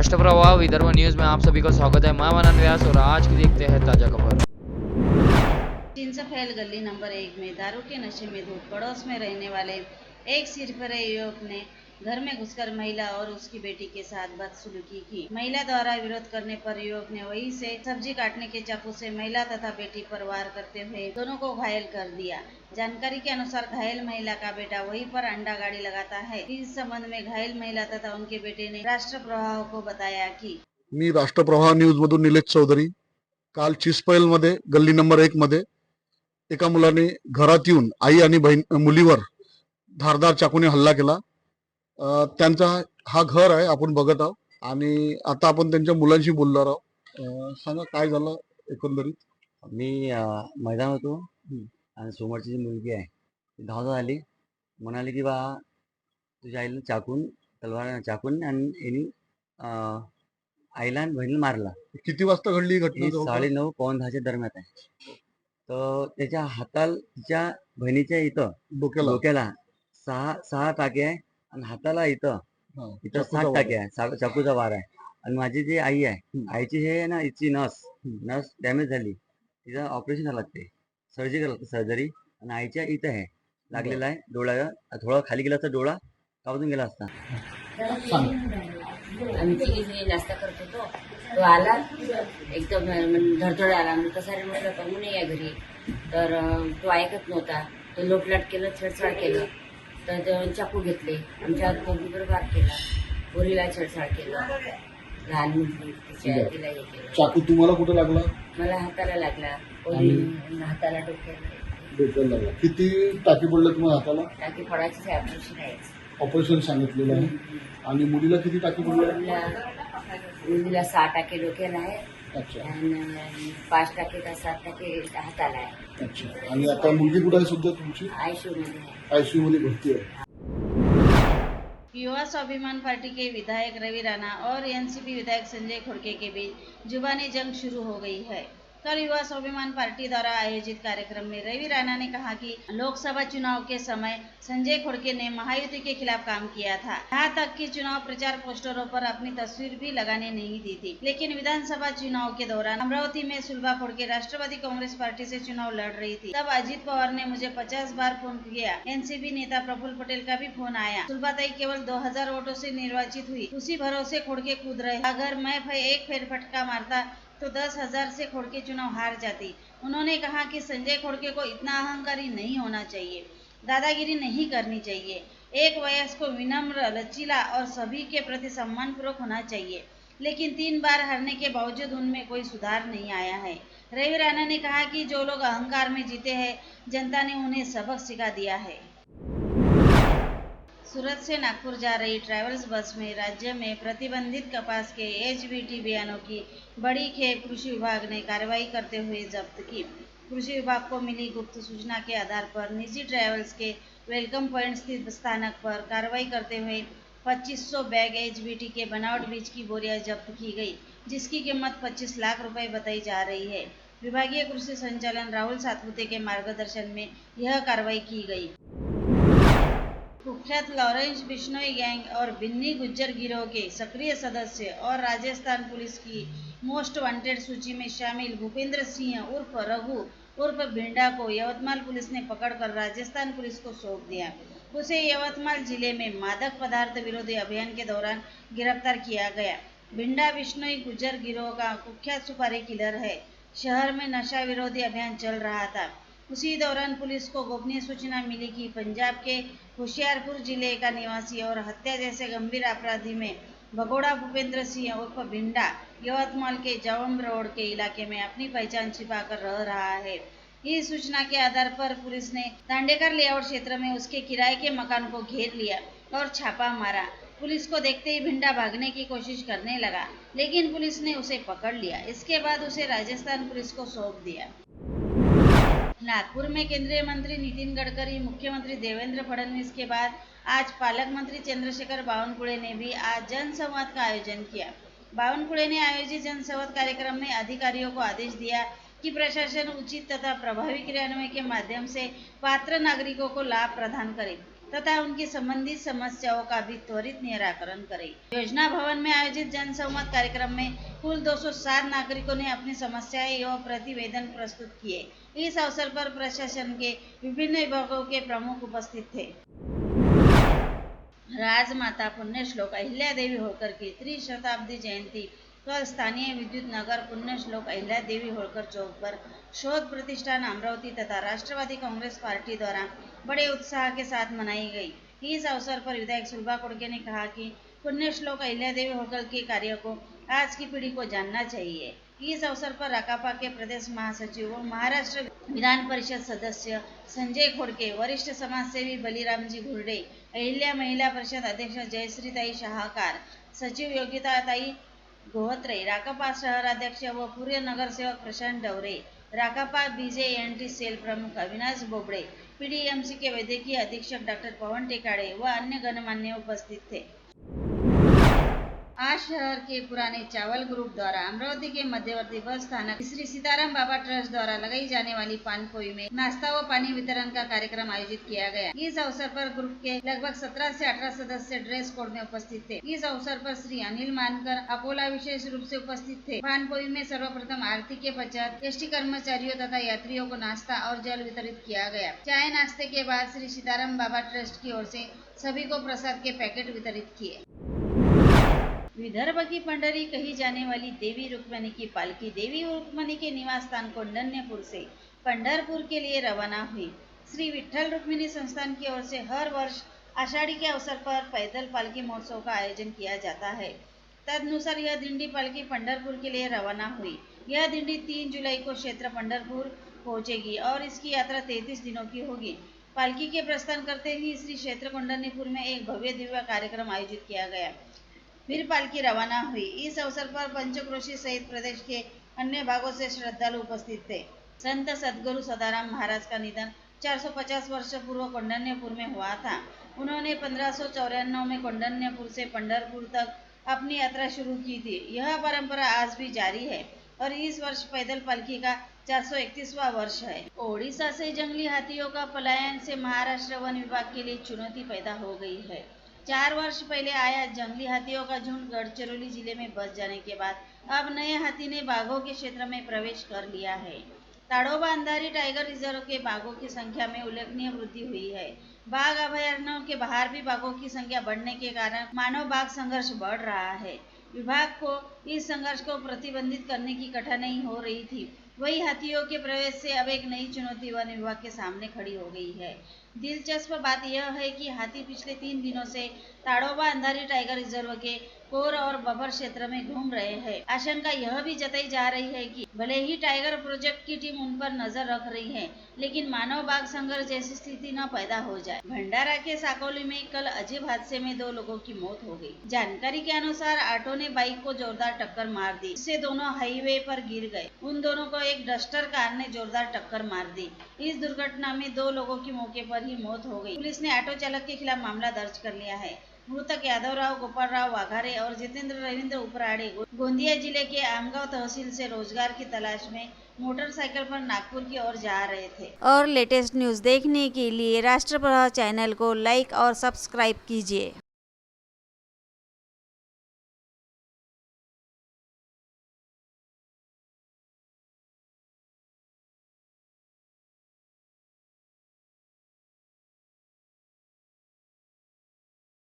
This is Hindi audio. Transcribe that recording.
राष्ट्रप्रवाह विदर्भ न्यूज में आप सभी का स्वागत है। मैं मनन व्यास और आज की देखते हैं ताजा खबर। चिंचफैल गली नंबर 1 में दारू के नशे में धुत पड़ोस में रहने वाले एक सिरफिरे युवक ने घर में घुसकर महिला और उसकी बेटी के साथ बदसलूकी की। महिला द्वारा विरोध करने पर युवक ने वहीं से सब्जी काटने के चाकू से महिला तथा बेटी पर वार करते हुए दोनों को घायल कर दिया। जानकारी के अनुसार घायल महिला का बेटा वहीं पर अंडा गाड़ी लगाता है। इस संबंध में घायल महिला तथा उनके बेटे ने राष्ट्रप्रवाह को बताया कि मी राष्ट्रप्रवाह न्यूज मधून निलेश चौधरी। काल चिसपैल मध्ये गल्ली नंबर 1 मध्ये एका मुलाने घरात येऊन आई आणि मुलीवर धारदार चाकूने हल्ला केला। त्यांचा हा घर आहे, आपण बघत आहोत आणि आता आपण त्यांच्या मुलांशी बोलणार आहोत। सांगा काय झालं एकंदरीत। मी मैदान होतो आणि समोरची जी मुलगी आहे ती धावत आली, म्हणाली की बा तुझ्या आईला चाकून आणि यांनी आईला आणि बहिणीला मारला। किती वाजता घडली ही घटना? ही 9:30 पावणे 10च्या दरम्यान आहे। तर त्याच्या हाताला तिच्या बहिणीच्या इथं डोक्याला सहा टाके आहे आणि हाताला इथं 7 टाके आहे, चाकूचा वार आहे। आणि माझी जी आई आहे, आईची हे ना हिची नस डॅमेज झाली, तिचं ऑपरेशन झालं लागते, सर्जरी आणि आईच्या इथं आहे लागलेला आहे डोळा। थोडा खाली गेला तर डोळा कावून गेला असता। आम्ही तिघी नाश्ता करत होतो, तो आला एकदम धडधड आला, मी कसा रे म्हटलं का म्हणून या घरी, तर तो ऐकत नव्हता, तो लोटलाट केलं, छेडछाड केलं, तर चाकू घेतले, आमच्या पोरीवर वार केला, पोरीला छेडछाड केलं, लहान मुलगी तिला हे केलं। चाकू तुम्हाला कुठे लागला? मला हाताला लागला, पोरी हाताला डोक्याला लागला। किती टाके पडले तुम्हाला हाताला? टाकी फोडायची ऑपरेशन आहे। ऑपरेशन सांगितलेलं आहे। आणि मुलीला किती टाके पडले? मुलीला 6 टाके डोक्याला आहे। अच्छा। आणि 5 टाके का 7 टाके हाताला आहे। अच्छा। आणि आता मुलगी कुठे आहे सध्या तुमची? आयसीयू मध्ये आहे। आयसीयू मध्ये भरती आहे। युवा स्वाभिमान पार्टी के विधायक रवि राणा और एनसीपी विधायक संजय खोड़के के बीच जुबानी जंग शुरू हो गई है। कल युवा स्वाभिमान पार्टी द्वारा आयोजित कार्यक्रम में रवि राणा ने कहा कि लोकसभा चुनाव के समय संजय खोड़के ने महायुति के खिलाफ काम किया था, यहाँ तक कि चुनाव प्रचार पोस्टरों पर अपनी तस्वीर भी लगाने नहीं दी थी। लेकिन विधानसभा चुनाव के दौरान अमरावती में सुलभा खोड़के राष्ट्रवादी कांग्रेस पार्टी से चुनाव लड़ रही थी, तब अजित पवार ने मुझे 50 बार फोन किया। एनसीपी नेता प्रफुल्ल पटेल का भी फोन आया। सुलभाताई केवल 2000 वोटों से निर्वाचित हुई, उसी भरोसे खोड़के कूद रहे। अगर मैं एक फेरफटका मारता तो 10,000 से खोड़के चुनाव हार जाती। उन्होंने कहा कि संजय खोड़के को इतना अहंकारी नहीं होना चाहिए, दादागिरी नहीं करनी चाहिए। एक वयस्क विनम्र, लचीला और सभी के प्रति सम्मानपूर्वक होना चाहिए। लेकिन 3 बार हारने के बावजूद उनमें कोई सुधार नहीं आया है। रवि राणा ने कहा कि जो लोग अहंकार में जीते हैं, जनता ने उन्हें सबक सिखा दिया है। सूरत से नागपुर जा रही ट्रैवल्स बस में राज्य में प्रतिबंधित कपास के एचबीटी बियानों की बड़ी खेप कृषि विभाग ने कार्रवाई करते हुए जब्त की। कृषि विभाग को मिली गुप्त सूचना के आधार पर निजी ट्रैवल्स के वेलकम पॉइंट स्थित स्थानक पर कार्रवाई करते हुए 2500 बैग एचबीटी के बनावट बीज की बोरियां जब्त की गई, जिसकी कीमत 25 लाख रुपए बताई जा रही है। विभागीय कृषि संचालन राहुल सातपुते के मार्गदर्शन में यह कार्रवाई की गई। कुख्यात लॉरेंस बिश्नोई गैंग और बिन्नी गुज्जर गिरोह के सक्रिय सदस्य और राजस्थान पुलिस की मोस्ट वांटेड सूची में शामिल भूपेंद्र सिंह उर्फ रघु उर्फ भिंडा को यवतमाल पुलिस ने पकड़कर राजस्थान पुलिस को सौंप दिया। उसे यवतमाल जिले में मादक पदार्थ विरोधी अभियान के दौरान गिरफ्तार किया गया। भिंडा बिश्नोई गुज्जर गिरोह का कुख्यात सुपारी किलर है। शहर में नशा विरोधी अभियान चल रहा था। उसी दौरान पुलिस को गोपनीय सूचना मिली कि पंजाब के होशियारपुर जिले का निवासी और हत्या जैसे गंभीर अपराधी में भगोड़ा भूपेंद्र सिंह उर्फ भिंडा यवतमाल के जावम रोड के इलाके में अपनी पहचान छिपाकर रह रहा है। इस सूचना के आधार पर पुलिस ने दांडेकर लेआउट क्षेत्र में उसके किराए के मकान को घेर लिया और छापा मारा। पुलिस को देखते ही भिंडा भागने की कोशिश करने लगा, लेकिन पुलिस ने उसे पकड़ लिया। इसके बाद उसे राजस्थान पुलिस को सौंप दिया। नागपुर में केंद्रीय मंत्री नितिन गडकरी, मुख्यमंत्री देवेंद्र फडणवीस के बाद आज पालक मंत्री चंद्रशेखर बावनकुळे ने भी आज जनसंवाद का आयोजन किया। बावनकुळे ने आयोजित जनसंवाद कार्यक्रम में अधिकारियों को आदेश दिया कि प्रशासन उचित तथा प्रभावी क्रियान्वयन के माध्यम से पात्र नागरिकों को लाभ प्रदान करे। तथा उनकी संबंधित समस्याओं का भी त्वरित निराकरण करे। योजना भवन में आयोजित जनसंवाद कार्यक्रम में कुल 207 नागरिकों ने अपनी समस्याएं एवं प्रतिवेदन प्रस्तुत किए। इस अवसर पर प्रशासन के विभिन्न विभागों के प्रमुख उपस्थित थे। राजमाता पुण्यश्लोक अहिल्या देवी होळकर की त्रिशताब्दी जयंती कल स्थानीय विद्युत नगर पुण्यश्लोक अहिल्या देवी होळकर चौक पर शोध प्रतिष्ठान अमरावती तथा राष्ट्रवादी कांग्रेस पार्टी द्वारा बड़े उत्साह के साथ मनाई गई। इस अवसर पर विधायक सुलभा कोड़के ने कहा कि पुण्यश्लोक अहिल्या देवी होळकर के कार्य को आज की पीढ़ी को जानना चाहिए। इस अवसर पर राकापा के प्रदेश महासचिव व महाराष्ट्र विधान परिषद सदस्य संजय खोड़के, वरिष्ठ समाजसेवी बलिरामजी घुरडे, अहिल्या महिला परिषद अध्यक्ष जयश्रीताई शाहकार, सचिव योगिताताई गोहत्रे, राकापा शहराध्यक्ष व पूर्व नगरसेवक प्रशांत डवरे, राकापा बीजेएनटी सेल प्रमुख अविनाश बोबड़े, पीडीएमसी के वैद्यकीय अधीक्षक डॉक्टर पवन टेकाड़े व अन्य गणमान्य उपस्थित थे। आज शहर के पुराने चावल ग्रुप द्वारा अमरावती के मध्यवर्ती बस स्थानक श्री सीताराम बाबा ट्रस्ट द्वारा लगाई जाने वाली पानपोई में नाश्ता व पानी वितरण का कार्यक्रम आयोजित किया गया। इस अवसर पर ग्रुप के लगभग 17 से 18 सदस्य ड्रेस कोड में उपस्थित थे। इस अवसर पर श्री अनिल मानकर अकोला विशेष रूप से उपस्थित थे। पानपोई में सर्वप्रथम आरती के पश्चात एसटी कर्मचारियों तथा यात्रियों को नाश्ता और जल वितरित किया गया। चाय नाश्ते के बाद श्री सीताराम बाबा ट्रस्ट की ओर से सभी को प्रसाद के पैकेट वितरित किए। विदर्भ की पंडरी कही जाने वाली देवी रुक्मिणी की पालकी देवी रुक्मिणी के निवास स्थान कौंडन्यपुर से पंढरपुर के लिए रवाना हुई। श्री विठ्ठल रुक्मिणी संस्थान की ओर से हर वर्ष आषाढ़ी के अवसर पर पैदल पालकी महोत्सव का आयोजन किया जाता है। तदनुसार यह दिंडी पालकी पंढरपुर के लिए रवाना हुई। यह दिंडी 3 जुलाई को क्षेत्र पंढरपुर पहुंचेगी और इसकी यात्रा 33 दिनों की होगी। पालकी के प्रस्थान करते ही श्री क्षेत्र कौंडन्यपुर में एक भव्य दिव्य कार्यक्रम आयोजित किया गया। फिर पालकी रवाना हुई। इस अवसर पर पंचक्रोशी सहित प्रदेश के अन्य भागों से श्रद्धालु उपस्थित थे। संत सद्गुरु सदाराम महाराज का निधन 450 वर्ष पूर्व कौंडन्यपुर में हुआ था। उन्होंने 1594 में कौंडन्यपुर से पंढरपुर तक अपनी यात्रा शुरू की थी। यह परंपरा आज भी जारी है और इस वर्ष पैदल पालकी का 431वां वर्ष है। ओडिशा से जंगली हाथियों का पलायन से महाराष्ट्र वन विभाग के लिए चुनौती पैदा हो गई है। 4 वर्ष पहले आया जंगली हाथियों का झुंड गढ़चिरौली जिले में बस जाने के बाद अब नए हाथी ने बाघों के क्षेत्र में प्रवेश कर लिया है। ताड़ोबा अंधारी टाइगर रिजर्व के बाघों की संख्या में उल्लेखनीय वृद्धि हुई है। बाघ अभयारण्यों के बाहर भी बाघों की संख्या बढ़ने के कारण मानव बाघ संघर्ष बढ़ रहा है। विभाग को इस संघर्ष को प्रतिबंधित करने की कठिनाई हो रही थी, वही हाथियों के प्रवेश से अब एक नई चुनौती वन विभाग के सामने खड़ी हो गई है। दिलचस्प बात यह है कि हाथी पिछले 3 दिनों से ताड़ोबा अंधारी टाइगर रिजर्व के कोर और बफर क्षेत्र में घूम रहे हैं। आशंका यह भी जताई जा रही है कि भले ही टाइगर प्रोजेक्ट की टीम उन पर नजर रख रही है, लेकिन मानव बाघ संघर्ष जैसी स्थिति न पैदा हो जाए। भंडारा के साकोली में कल अजीब हादसे में 2 लोगों की मौत हो गई। जानकारी के अनुसार ऑटो ने बाइक को जोरदार टक्कर मार दी, इससे दोनों हाईवे पर गिर गए। उन दोनों को एक डस्टर कार ने जोरदार टक्कर मार दी। इस दुर्घटना में 2 लोगों की मौके पर ही मौत हो गई। पुलिस ने ऑटो चालक के खिलाफ मामला दर्ज कर लिया है। मृतक यादवराव गोपालराव वाघारे और जितेंद्र रविंद्र उपराड़े गोंदिया जिले के आमगांव तहसील से रोजगार की तलाश में मोटरसाइकिल पर नागपुर की ओर जा रहे थे। और लेटेस्ट न्यूज देखने के लिए राष्ट्रप्रवाह चैनल को लाइक और सब्सक्राइब कीजिए।